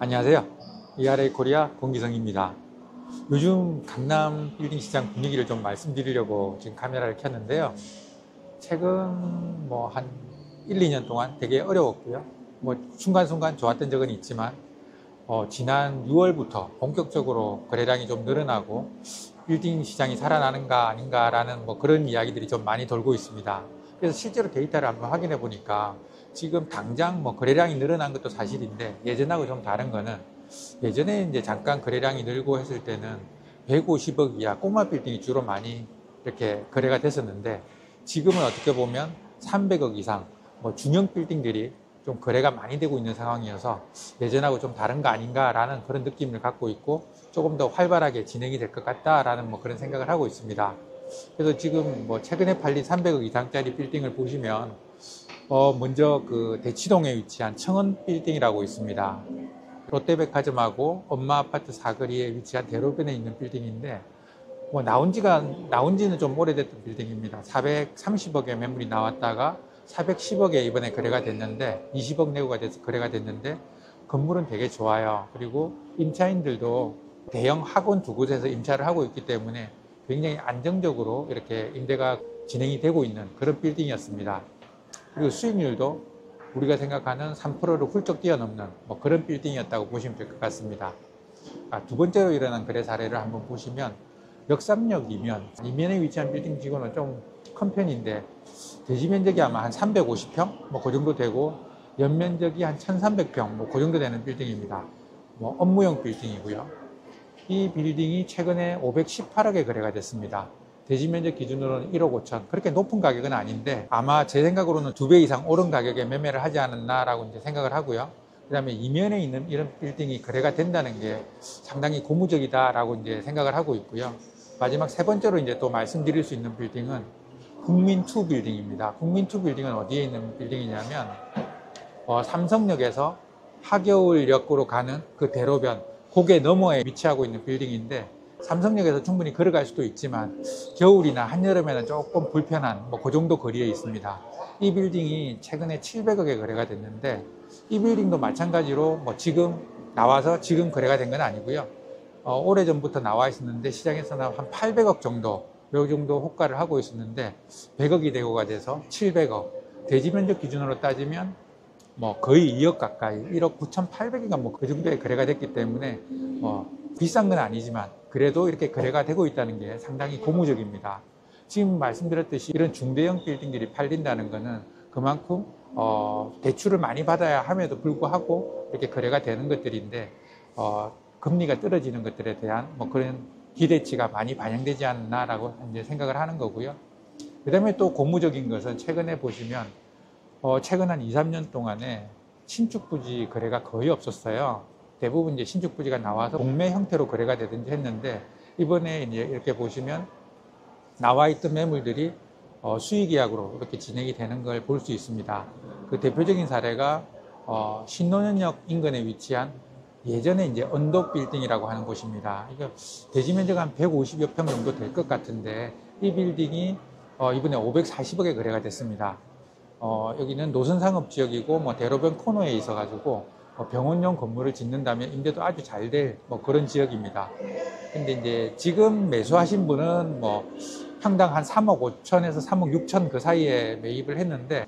안녕하세요. ERA 코리아 공기성입니다. 요즘 강남 빌딩 시장 분위기를 좀 말씀드리려고 지금 카메라를 켰는데요. 최근 한 1, 2년 동안 되게 어려웠고요. 순간순간 좋았던 적은 있지만 지난 6월부터 본격적으로 거래량이 좀 늘어나고 빌딩 시장이 살아나는가 아닌가라는 그런 이야기들이 좀 많이 돌고 있습니다. 그래서 실제로 데이터를 한번 확인해 보니까 지금 당장 거래량이 늘어난 것도 사실인데 예전하고 좀 다른 거는 예전에 이제 잠깐 거래량이 늘고 했을 때는 150억 이하 꼬마 빌딩이 주로 많이 이렇게 거래가 됐었는데 지금은 어떻게 보면 300억 이상 중형 빌딩들이 좀 거래가 많이 되고 있는 상황이어서 예전하고 좀 다른 거 아닌가라는 그런 느낌을 갖고 있고 조금 더 활발하게 진행이 될 것 같다라는 그런 생각을 하고 있습니다. 그래서 지금 최근에 팔린 300억 이상짜리 빌딩을 보시면 먼저 그 대치동에 위치한 청원 빌딩이라고 있습니다. 롯데백화점하고 엄마 아파트 사거리에 위치한 대로변에 있는 빌딩인데 나온 지는 좀 오래됐던 빌딩입니다. 430억에 매물이 나왔다가 410억에 이번에 거래가 됐는데 20억 내고가 돼서 거래가 됐는데 건물은 되게 좋아요. 그리고 임차인들도 대형 학원 두 곳에서 임차를 하고 있기 때문에 굉장히 안정적으로 이렇게 임대가 진행이 되고 있는 그런 빌딩이었습니다. 그리고 수익률도 우리가 생각하는 3%를 훌쩍 뛰어넘는 그런 빌딩이었다고 보시면 될 것 같습니다. 두 번째로 일어난 거래 사례를 한번 보시면 역삼역 이면에 위치한 빌딩 지구는 좀 큰 편인데 대지 면적이 아마 한 350평 그 정도 되고 연면적이 한 1300평 그 정도 되는 빌딩입니다. 업무용 빌딩이고요. 이 빌딩이 최근에 518억에 거래가 됐습니다. 대지 면적 기준으로는 1억 5천. 그렇게 높은 가격은 아닌데 아마 제 생각으로는 2배 이상 오른 가격에 매매를 하지 않았나라고 이제 생각을 하고요. 그 다음에 이면에 있는 이런 빌딩이 거래가 된다는 게 상당히 고무적이다라고 이제 생각을 하고 있고요. 마지막 세 번째로 이제 또 말씀드릴 수 있는 빌딩은 국민2 빌딩입니다. 국민2 빌딩은 어디에 있는 빌딩이냐면 삼성역에서 하겨울역으로 가는 그 대로변 고개 너머에 위치하고 있는 빌딩인데 삼성역에서 충분히 걸어갈 수도 있지만 겨울이나 한여름에는 조금 불편한 그 정도 거리에 있습니다. 이 빌딩이 최근에 700억에 거래가 됐는데 이 빌딩도 마찬가지로 지금 나와서 지금 거래가 된 건 아니고요. 오래전부터 나와 있었는데 시장에서는 한 800억 정도 요 정도 호가를 하고 있었는데 100억이 대고가 돼서 700억 대지 면적 기준으로 따지면 거의 2억 가까이 1억 9,800인가 그 정도에 거래가 됐기 때문에 비싼 건 아니지만 그래도 이렇게 거래가 되고 있다는 게 상당히 고무적입니다. 지금 말씀드렸듯이 이런 중대형 빌딩들이 팔린다는 것은 그만큼 대출을 많이 받아야 함에도 불구하고 이렇게 거래가 되는 것들인데 금리가 떨어지는 것들에 대한 그런 기대치가 많이 반영되지 않나라고 이제 생각을 하는 거고요. 그 다음에 또 고무적인 것은 최근에 보시면 최근 한 2, 3년 동안에 신축 부지 거래가 거의 없었어요. 대부분 이제 신축 부지가 나와서 동매 형태로 거래가 되든지 했는데 이번에 이제 이렇게 보시면 나와 있던 매물들이 수익계약으로 이렇게 진행이 되는 걸 볼 수 있습니다. 그 대표적인 사례가 신논현역 인근에 위치한 예전에 이제 언덕 빌딩이라고 하는 곳입니다. 이거 대지 면적 한 150여 평 정도 될 것 같은데 이 빌딩이 이번에 540억에 거래가 됐습니다. 여기는 노선상업지역이고 대로변 코너에 있어가지고 병원용 건물을 짓는다면 임대도 아주 잘 될 그런 지역입니다. 근데 이제 지금 매수하신 분은 평당 한 3억 5천에서 3억 6천 그 사이에 매입을 했는데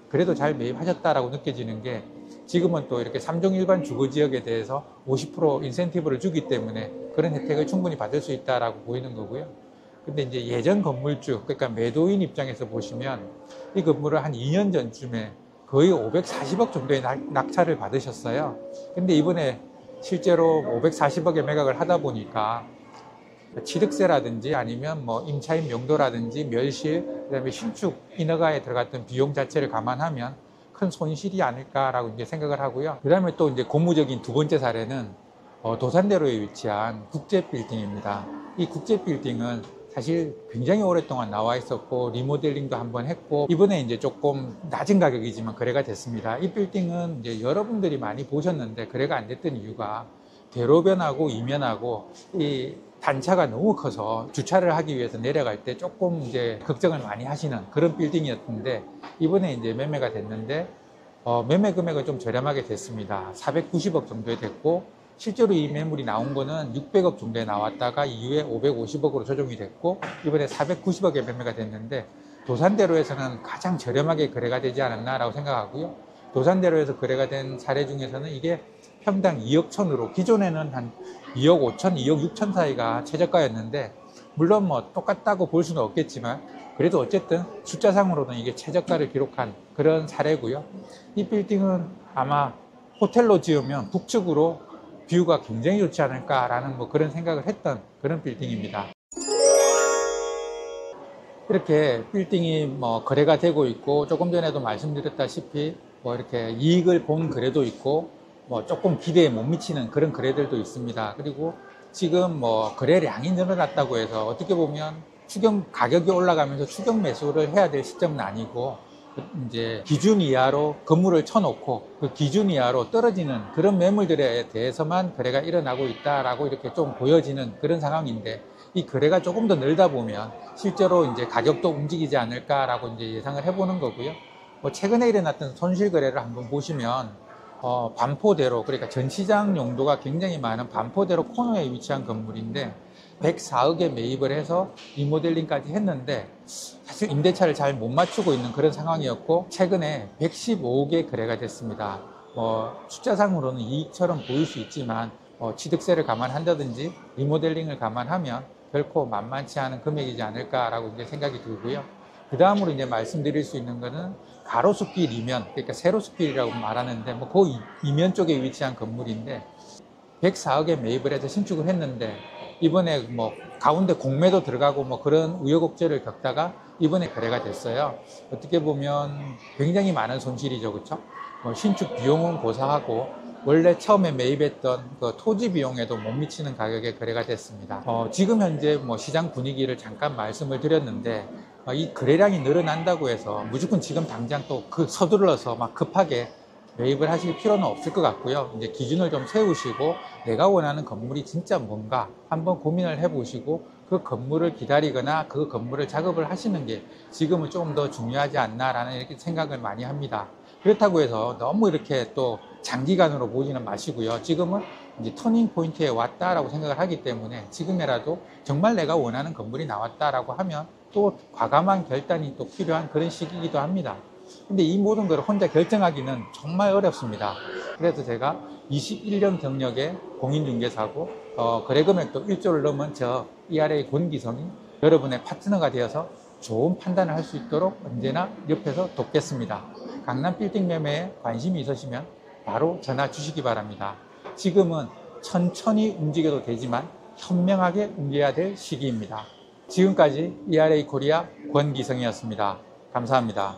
그래도 잘 매입하셨다라고 느껴지는 게 지금은 또 이렇게 3종 일반 주거지역에 대해서 50% 인센티브를 주기 때문에 그런 혜택을 충분히 받을 수 있다라고 보이는 거고요. 근데 이제 예전 건물주, 그러니까 매도인 입장에서 보시면 이 건물을 한 2년 전쯤에 거의 540억 정도의 낙찰을 받으셨어요. 근데 이번에 실제로 540억에 매각을 하다 보니까 취득세라든지 아니면 임차인 명도라든지 멸실, 그다음에 신축 인허가에 들어갔던 비용 자체를 감안하면 큰 손실이 아닐까라고 이제 생각을 하고요. 그다음에 또 이제 고무적인 두 번째 사례는 도산대로에 위치한 국제빌딩입니다. 이 국제빌딩은 사실 굉장히 오랫동안 나와 있었고 리모델링도 한번 했고 이번에 이제 조금 낮은 가격이지만 거래가 됐습니다. 이 빌딩은 이제 여러분들이 많이 보셨는데 거래가 안 됐던 이유가 대로변하고 이면하고 이 단차가 너무 커서 주차를 하기 위해서 내려갈 때 조금 이제 걱정을 많이 하시는 그런 빌딩이었는데 이번에 이제 매매가 됐는데 매매 금액은 좀 저렴하게 됐습니다. 490억 정도에 됐고, 실제로 이 매물이 나온 거는 600억 정도에 나왔다가 이후에 550억으로 조정이 됐고, 이번에 490억에 매매가 됐는데, 도산대로에서는 가장 저렴하게 거래가 되지 않았나라고 생각하고요. 도산대로에서 거래가 된 사례 중에서는 이게 평당 2억 천으로, 기존에는 한 2억 5천, 2억 6천 사이가 최저가였는데, 물론 뭐 똑같다고 볼 수는 없겠지만, 그래도 어쨌든 숫자상으로는 이게 최저가를 기록한 그런 사례고요. 이 빌딩은 아마 호텔로 지으면 북측으로 뷰가 굉장히 좋지 않을까라는 뭐 그런 생각을 했던 그런 빌딩입니다. 이렇게 빌딩이 뭐 거래가 되고 있고, 조금 전에도 말씀드렸다시피 뭐 이렇게 이익을 본 거래도 있고, 뭐 조금 기대에 못 미치는 그런 거래들도 있습니다. 그리고 지금 뭐 거래량이 늘어났다고 해서 어떻게 보면 추경 가격이 올라가면서 추경 매수를 해야 될 시점은 아니고, 이제 기준 이하로 건물을 쳐놓고 그 기준 이하로 떨어지는 그런 매물들에 대해서만 거래가 일어나고 있다라고 이렇게 좀 보여지는 그런 상황인데, 이 거래가 조금 더 늘다 보면 실제로 이제 가격도 움직이지 않을까라고 이제 예상을 해보는 거고요. 뭐 최근에 일어났던 손실 거래를 한번 보시면 반포대로, 그러니까 전시장 용도가 굉장히 많은 반포대로 코너에 위치한 건물인데 104억에 매입을 해서 리모델링까지 했는데, 사실 임대차를 잘 못 맞추고 있는 그런 상황이었고, 최근에 115억에 거래가 됐습니다. 숫자상으로는 이익처럼 보일 수 있지만 취득세를 감안한다든지 리모델링을 감안하면 결코 만만치 않은 금액이지 않을까라고 이제 생각이 들고요. 그 다음으로 이제 말씀드릴 수 있는 거는 가로수길 이면, 그러니까 세로수길이라고 말하는데 그 이면 쪽에 위치한 건물인데 104억에 매입을 해서 신축을 했는데, 이번에 뭐 가운데 공매도 들어가고 뭐 그런 우여곡절을 겪다가 이번에 거래가 됐어요. 어떻게 보면 굉장히 많은 손실이죠, 그렇죠? 신축 비용은 고사하고 원래 처음에 매입했던 그 토지 비용에도 못 미치는 가격에 거래가 됐습니다. 지금 현재 뭐 시장 분위기를 잠깐 말씀을 드렸는데, 이 거래량이 늘어난다고 해서 무조건 지금 당장 또 서둘러서 막 급하게 매입을 하실 필요는 없을 것 같고요. 이제 기준을 좀 세우시고 내가 원하는 건물이 진짜 뭔가 한번 고민을 해보시고 그 건물을 기다리거나 그 건물을 작업을 하시는 게 지금은 조금 더 중요하지 않나라는 이렇게 생각을 많이 합니다. 그렇다고 해서 너무 이렇게 또 장기간으로 보지는 마시고요. 지금은 이제 터닝 포인트에 왔다라고 생각을 하기 때문에 지금이라도 정말 내가 원하는 건물이 나왔다라고 하면 또 과감한 결단이 또 필요한 그런 시기이기도 합니다. 근데 이 모든 걸 혼자 결정하기는 정말 어렵습니다. 그래서 제가 21년 경력의 공인중개사고 거래 금액도 1조를 넘은 저 ERA 권기성이 여러분의 파트너가 되어서 좋은 판단을 할 수 있도록 언제나 옆에서 돕겠습니다. 강남 빌딩 매매에 관심이 있으시면 바로 전화 주시기 바랍니다. 지금은 천천히 움직여도 되지만 현명하게 움직여야 될 시기입니다. 지금까지 ERA 코리아 권기성이었습니다. 감사합니다.